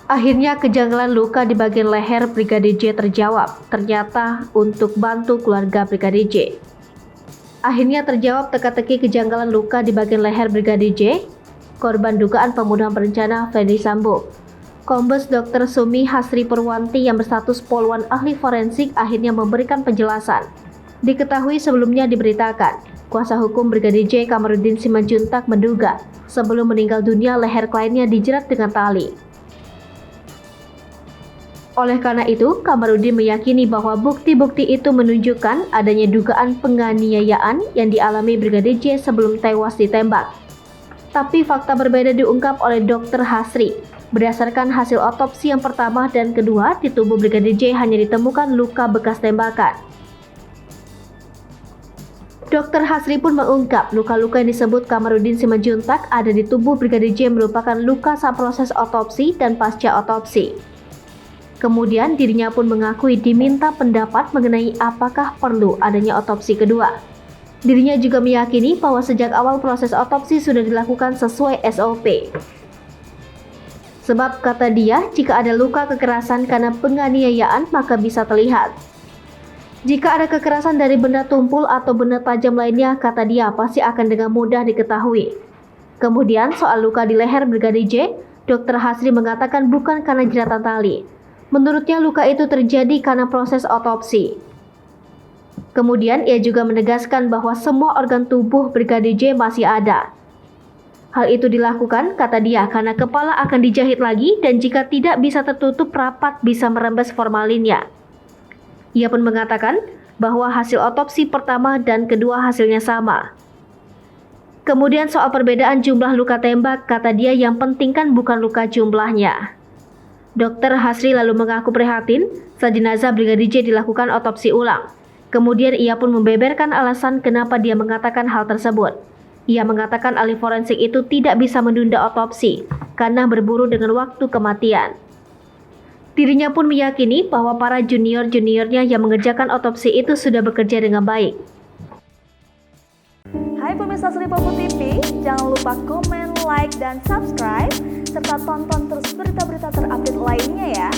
Akhirnya kejanggalan luka di bagian leher Brigadir J terjawab, ternyata untuk bantu keluarga Brigadir J. Akhirnya terjawab teka-teki kejanggalan luka di bagian leher Brigadir J, korban dugaan pembunuhan berencana Ferdy Sambo. Kombes Dr. Sumi Hasri Purwanti yang berstatus poluan ahli forensik akhirnya memberikan penjelasan. Diketahui sebelumnya diberitakan, kuasa hukum Brigadir J Kamarudin Simanjuntak menduga sebelum meninggal dunia leher kliennya dijerat dengan tali. Oleh karena itu, Kamarudin meyakini bahwa bukti-bukti itu menunjukkan adanya dugaan penganiayaan yang dialami Brigadir J sebelum tewas ditembak. Tapi fakta berbeda diungkap oleh Dr. Hasri. Berdasarkan hasil otopsi yang pertama dan kedua, di tubuh Brigadir J hanya ditemukan luka bekas tembakan. Dr. Hasri pun mengungkap luka-luka yang disebut Kamarudin Simanjuntak ada di tubuh Brigadir J merupakan luka saat proses otopsi dan pasca otopsi. Kemudian dirinya pun mengakui diminta pendapat mengenai apakah perlu adanya otopsi kedua. Dirinya juga meyakini bahwa sejak awal proses otopsi sudah dilakukan sesuai SOP. Sebab kata dia, jika ada luka kekerasan karena penganiayaan maka bisa terlihat. Jika ada kekerasan dari benda tumpul atau benda tajam lainnya, kata dia pasti akan dengan mudah diketahui. Kemudian soal luka di leher Brigadir J, Dr. Hasri mengatakan bukan karena jeratan tali. Menurutnya luka itu terjadi karena proses otopsi. Kemudian ia juga menegaskan bahwa semua organ tubuh Brigadir J masih ada. Hal itu dilakukan, kata dia, karena kepala akan dijahit lagi dan jika tidak bisa tertutup rapat bisa merembes formalinnya. Ia pun mengatakan bahwa hasil otopsi pertama dan kedua hasilnya sama. Kemudian soal perbedaan jumlah luka tembak, kata dia yang penting kan bukan luka jumlahnya. Dr. Hasri lalu mengaku prihatin saat jenazah Brigadir J dilakukan otopsi ulang. Kemudian ia pun membeberkan alasan kenapa dia mengatakan hal tersebut. Ia mengatakan ahli forensik itu tidak bisa menunda otopsi karena berburu dengan waktu kematian. Dirinya pun meyakini bahwa para junior-juniornya yang mengerjakan otopsi itu sudah bekerja dengan baik. Hai pemirsa Sripopo TV, jangan lupa komen, like, dan subscribe serta tonton terus berita-berita terupdate lainnya ya.